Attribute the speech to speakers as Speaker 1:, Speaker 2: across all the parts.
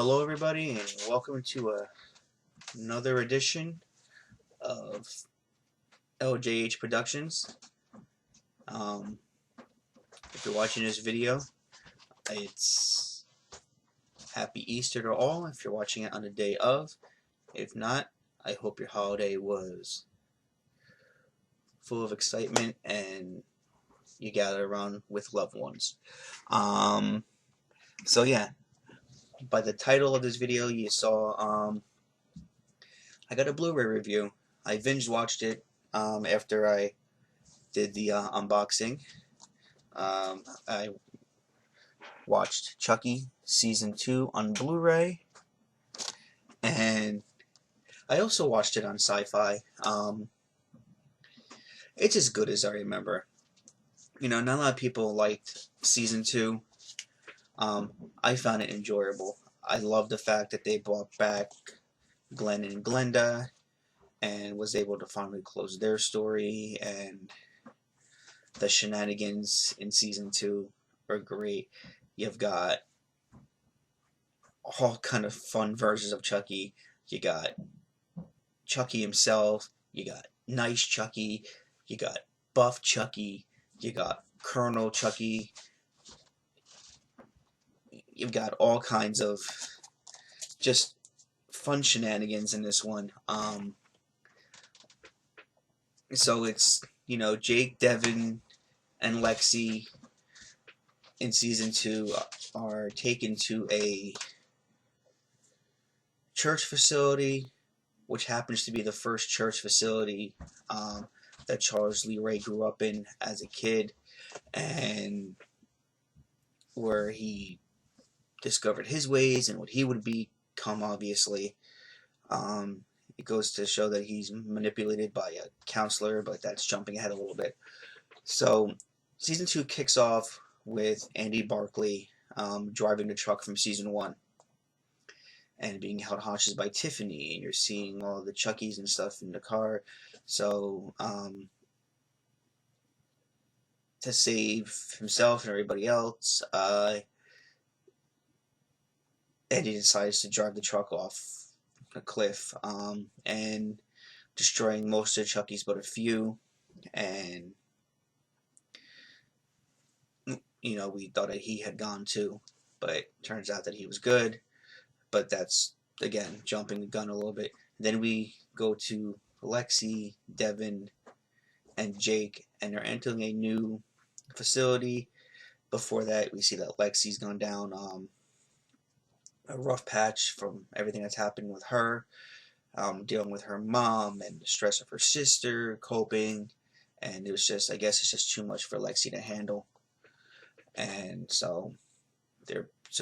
Speaker 1: Hello, everybody, and welcome to another edition of LJH Productions. If you're watching this video, it's Happy Easter to all. If you're watching it on the day of, if not, I hope your holiday was full of excitement and you gathered around with loved ones. So yeah, by the title of this video, you saw I got a Blu-ray review. I binge watched it after I did the unboxing. I watched Chucky Season 2 on Blu-ray, and I also watched it on Sci-Fi. It's as good as I remember. You know, not a lot of people liked Season 2. I found it enjoyable. I love the fact that they brought back Glenn and Glenda and was able to finally close their story, and the shenanigans in Season 2 are great. You've got all kind of fun versions of Chucky. You got Chucky himself, you got Nice Chucky, you got Buff Chucky, you got Colonel Chucky. You've got all kinds of just fun shenanigans in this one. So it's, you know, Jake, Devin, and Lexi in Season 2 are taken to a church facility, which happens to be the first church facility that Charles Lee Ray grew up in as a kid, and where he discovered his ways and what he would become, obviously. It goes to show that he's manipulated by a counselor, but that's jumping ahead a little bit. So, Season 2 kicks off with Andy Barclay driving the truck from Season 1 and being held hostage by Tiffany, and you're seeing all the Chuckies and stuff in the car. So, to save himself and everybody else, Andy decides to drive the truck off a cliff, and destroying most of the Chuckies but a few. And you know, we thought that he had gone too, but turns out that he was good. But that's, again, jumping the gun a little bit. Then we go to Lexi, Devin, and Jake, and they're entering a new facility. Before that, we see that Lexi's gone down a rough patch from everything that's happened with her, dealing with her mom and the stress of her sister, coping, and it was just, I guess it's just too much for Lexi to handle. And so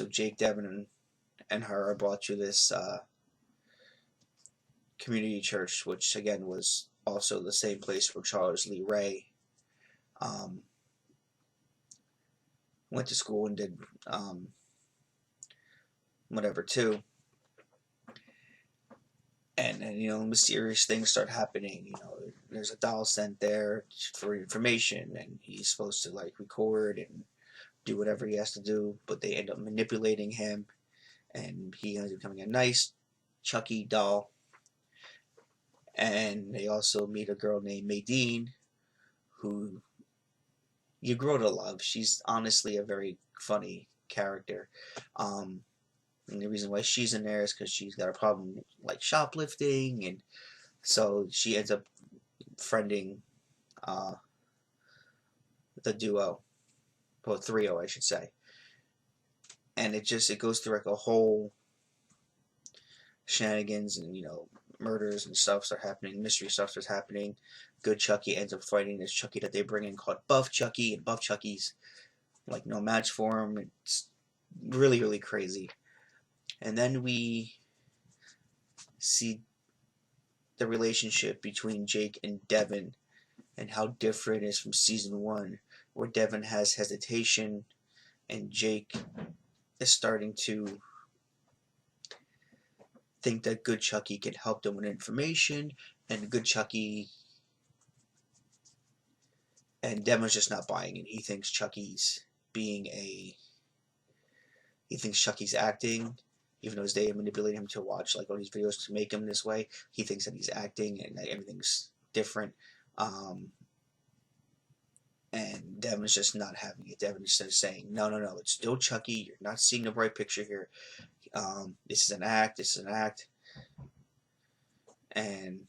Speaker 1: Jake, Devin, and her are brought to this community church, which again was also the same place where Charles Lee Ray went to school and did whatever too. And you know, mysterious things start happening. You know, there's a doll sent there for information, and he's supposed to like record and do whatever he has to do, but they end up manipulating him, and he ends up becoming a nice Chucky doll. And they also meet a girl named Maydeen, who you grow to love. She's honestly a very funny character. And the reason why she's in there is because she's got a problem like shoplifting, and so she ends up friending the duo, well, trio, I should say. And it goes through like a whole shenanigans, and you know, murders and stuff start happening, mystery stuff starts happening. Good Chucky ends up fighting this Chucky that they bring in called Buff Chucky, and Buff Chucky's like no match for him. It's really, really crazy. And then we see the relationship between Jake and Devin, and how different it is from Season 1, where Devin has hesitation and Jake is starting to think that Good Chucky can help them with information, and Good Chucky and Devin's just not buying it. He thinks Chucky's acting, even though his dad manipulated him to watch like all these videos to make him this way. He thinks that he's acting and that everything's different. Um, and Devin's just not having it. Devin's just saying, no, no, no, it's still Chucky. You're not seeing the right picture here. This is an act. This is an act. And,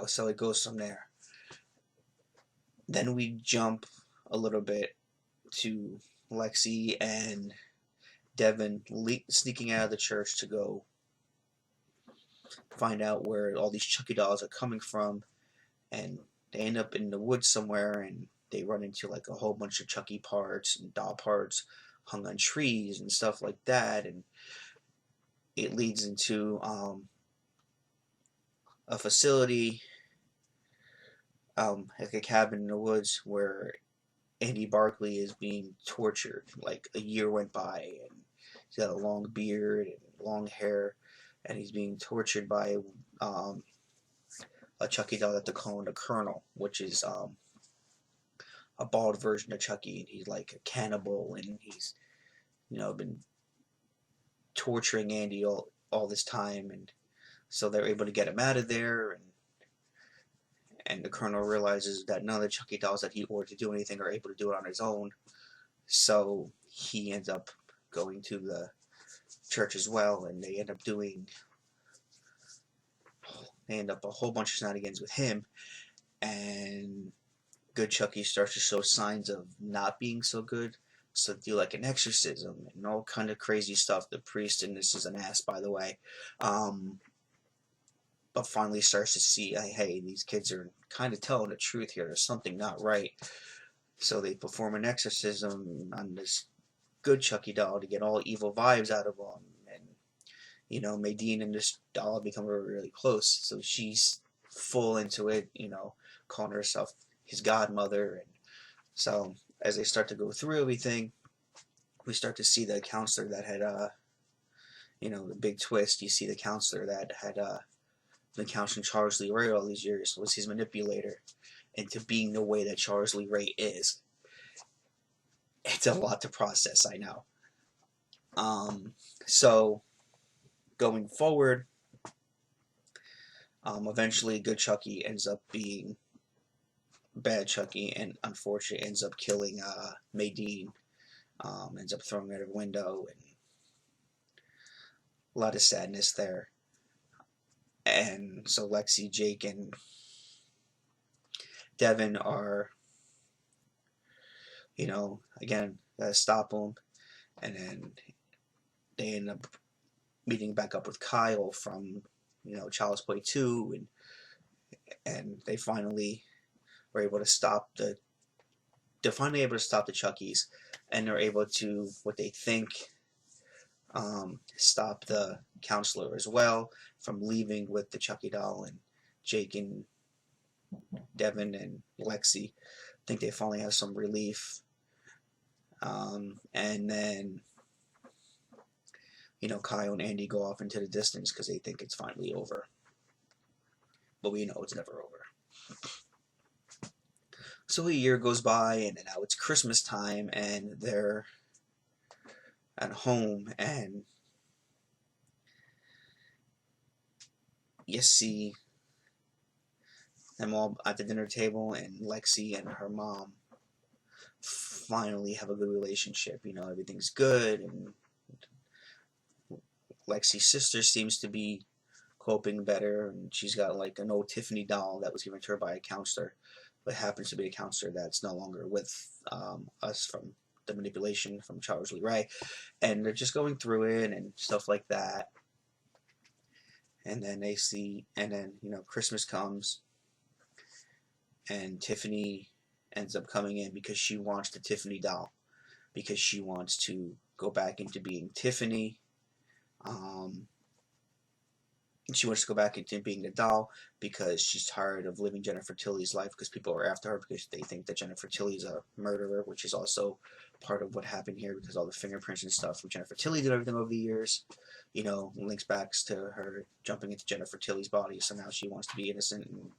Speaker 1: so it goes from there. Then we jump a little bit to Lexi and Devin sneaking out of the church to go find out where all these Chucky dolls are coming from, and they end up in the woods somewhere, and they run into like a whole bunch of Chucky parts and doll parts hung on trees and stuff like that, and it leads into a facility, like a cabin in the woods where Andy Barkley is being tortured. Like a year went by, and he's got a long beard and long hair, and he's being tortured by a Chucky doll that they're calling the Colonel, which is a bald version of Chucky, and he's like a cannibal, and he's been torturing Andy all this time, and so they're able to get him out of there, and the Colonel realizes that none of the Chucky dolls that he ordered to do anything are able to do it on his own, so he ends up going to the church as well, and they end up a whole bunch of shenanigans with him, and good Chucky starts to show signs of not being so good, so they do like an exorcism and all kind of crazy stuff. The priest, and this is an ass by the way, but finally starts to see, hey, these kids are kind of telling the truth here, there's something not right, so they perform an exorcism on this good Chucky doll to get all evil vibes out of him, and Maydeen and this doll become really, really close, so she's full into it, calling herself his godmother, and so as they start to go through everything, we start to see the counselor that had, the big twist. You see the counselor that had been counseling Charles Lee Ray all these years was his manipulator into being the way that Charles Lee Ray is. It's a lot to process, I know. So going forward, eventually good Chucky ends up being bad Chucky, and unfortunately ends up killing Maydeen, ends up throwing her out of a window, and a lot of sadness there. And so Lexi, Jake, and Devin are, again, gotta stop them, and then they end up meeting back up with Kyle from, Child's Play 2, and they finally were able to stop they're finally able to stop the Chuckies, and they're able to, what they think, stop the counselor as well from leaving with the Chucky doll, and Jake and Devin and Lexi think they finally have some relief, and then Kyle and Andy go off into the distance because they think it's finally over, but we know it's never over. So a year goes by, and now it's Christmas time, and they're at home, and you see them all at the dinner table, and Lexi and her mom finally have a good relationship. Everything's good, and Lexi's sister seems to be coping better, and she's got like an old Tiffany doll that was given to her by a counselor, but happens to be a counselor that's no longer with us from the manipulation from Charles Lee Ray, and they're just going through it and stuff like that. And then Christmas comes, and Tiffany ends up coming in because she wants the Tiffany doll, because she wants to go back into being Tiffany. She wants to go back into being the doll because she's tired of living Jennifer Tilly's life, because people are after her because they think that Jennifer Tilly's a murderer, which is also part of what happened here, because all the fingerprints and stuff from Jennifer Tilly did everything over the years, links back to her jumping into Jennifer Tilly's body, so now she wants to be innocent, and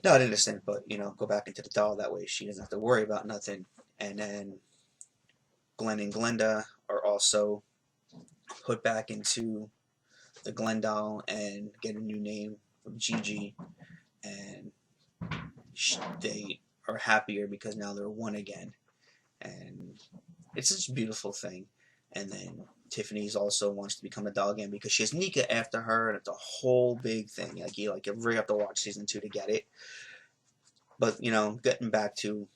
Speaker 1: not innocent, but go back into the doll, that way she doesn't have to worry about nothing. And then Glenn and Glenda are also put back into the Glenn doll and get a new name from Gigi, and they are happier because now they're one again, and it's such a beautiful thing. And then Tiffany's also wants to become a doll again because she has Nika after her, and it's a whole big thing. You really have to watch season 2 to get it. But getting back to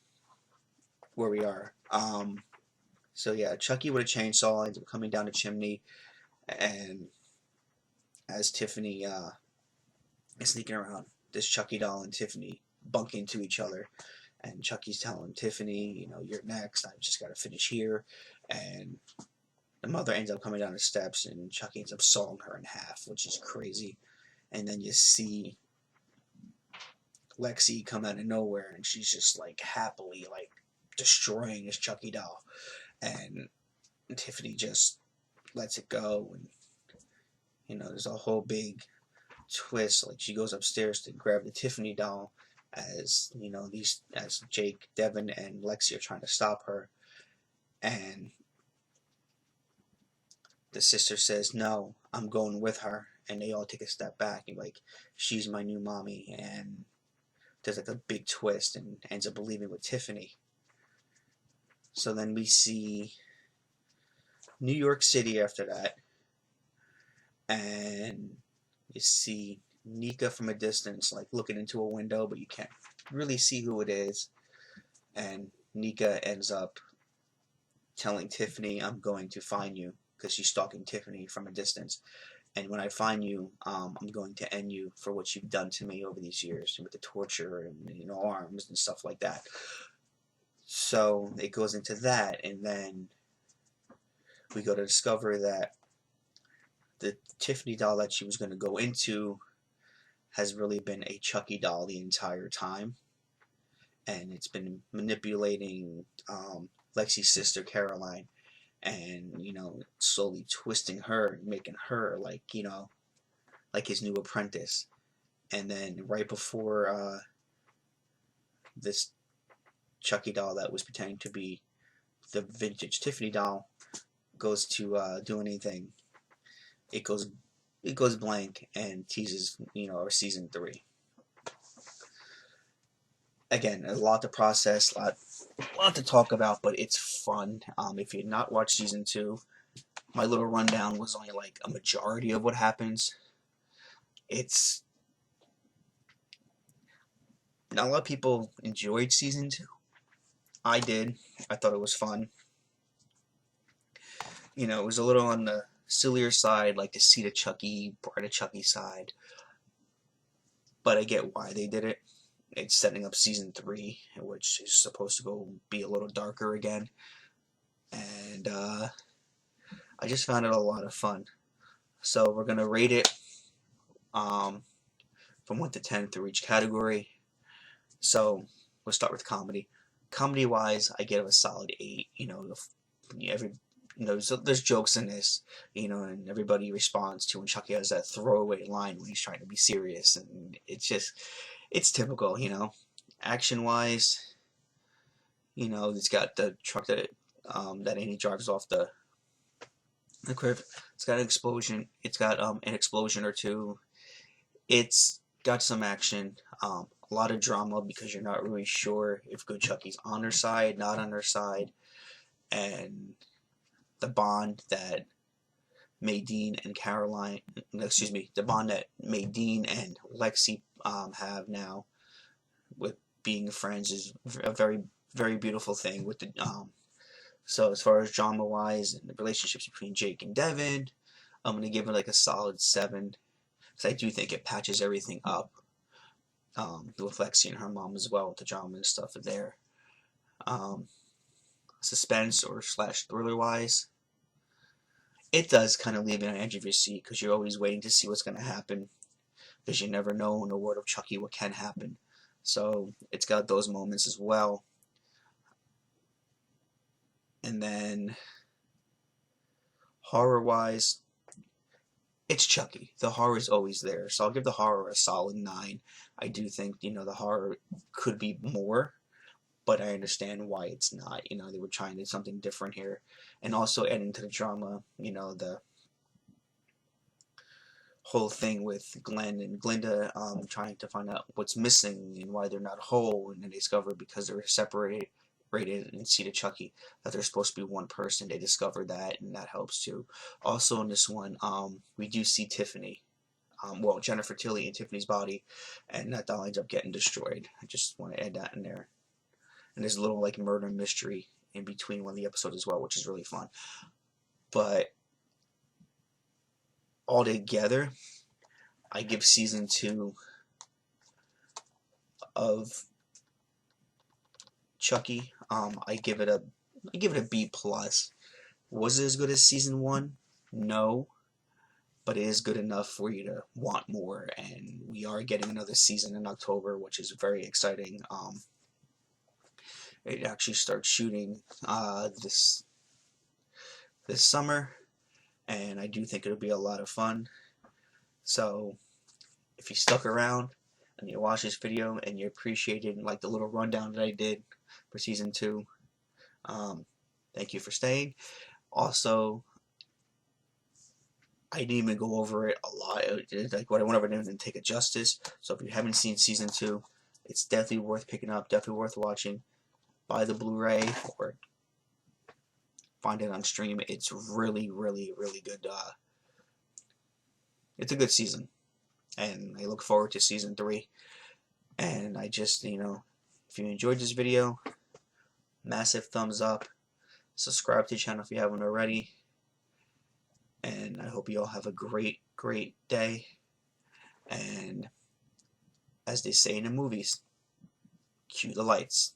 Speaker 1: where we are. So yeah, Chucky with a chainsaw ends up coming down a chimney, and as Tiffany is sneaking around, this Chucky doll and Tiffany bunk into each other, and Chucky's telling Tiffany, you're next. I just got to finish here, and the mother ends up coming down the steps, and Chucky ends up sawing her in half, which is crazy. And then you see Lexi come out of nowhere, and she's just happily destroying this Chucky doll, and Tiffany just lets it go, and there's a whole big twist. She goes upstairs to grab the Tiffany doll, as as Jake, Devin, and Lexi are trying to stop her, and the sister says, "No, I'm going with her," and they all take a step back and she's my new mommy, and there's a big twist, and ends up leaving with Tiffany. So then we see New York City after that, and you see Nika from a distance, looking into a window, but you can't really see who it is. And Nika ends up telling Tiffany, "I'm going to find you," because she's stalking Tiffany from a distance. "And when I find you, I'm going to end you for what you've done to me over these years, with the torture and arms and stuff like that." So it goes into that, and then we go to discover that the Tiffany doll that she was going to go into has really been a Chucky doll the entire time, and it's been manipulating Lexi's sister Caroline, and slowly twisting her and making her his new apprentice. And then right before this Chucky doll that was pretending to be the vintage Tiffany doll goes to do anything, it goes blank and teases our season 3. Again, a lot to process, a lot to talk about, but it's fun. If you've not watched season 2, my little rundown was only a majority of what happens. It's not a lot of people enjoyed season 2. I did. I thought it was fun. It was a little on the sillier side, to see the Chucky, brighter Chucky side. But I get why they did it. It's setting up season 3, which is supposed to go be a little darker again. And I just found it a lot of fun. So we're going to rate it from 1 to 10 through each category. So we'll start with comedy. Comedy-wise, I give it a solid 8. There's jokes in this, and everybody responds to when Chucky has that throwaway line when he's trying to be serious, and it's typical, Action-wise, it's got the truck that Annie drives off the cliff. It's got an explosion. It's got an explosion or two. It's got some action. A lot of drama because you're not really sure if Good Chucky's on her side, not on her side, and the bond that Maydeen and Caroline, the bond that Maydeen and Lexi have now with being friends is a very, very beautiful thing. So as far as drama wise and the relationships between Jake and Devin, I'm gonna give it a solid 7, because I do think it patches everything up. With Lexi and her mom as well, with the drama and stuff there. Suspense or slash thriller wise, it does kind of leave it on the edge of your seat because you're always waiting to see what's going to happen, because you never know in the world of Chucky what can happen. So it's got those moments as well. And then horror wise, it's Chucky. The horror is always there, so I'll give the horror a solid 9. I do think the horror could be more, but I understand why it's not. They were trying to do something different here, and also adding to the drama. The whole thing with Glenn and Glinda trying to find out what's missing and why they're not whole, and they discover because they're separated in Seed of Chucky that they're supposed to be one person. They discover that, and that helps too. Also in this one, we do see Tiffany. Well, Jennifer Tilly in Tiffany's body, and that doll ends up getting destroyed. I just want to add that in there. And there's a little like murder mystery in between one of the episodes as well, which is really fun. But altogether, I give season 2 of Chucky. I give it a B plus. Was it as good as season 1? No, but it is good enough for you to want more. And we are getting another season in October, which is very exciting. It actually starts shooting this summer, and I do think it'll be a lot of fun. So if you stuck around and you watched this video and you appreciated like the little rundown that I did for season 2, thank you for staying. Also, I didn't even go over it a lot. Like what I went over didn't take it justice. So if you haven't seen season 2, it's definitely worth picking up, definitely worth watching. Buy the Blu-ray or find it on stream. It's really, really, really good. It's a good season, and I look forward to season 3. And I just, if you enjoyed this video, massive thumbs up. Subscribe to the channel if you haven't already. And I hope you all have a great, great day. And as they say in the movies, cue the lights.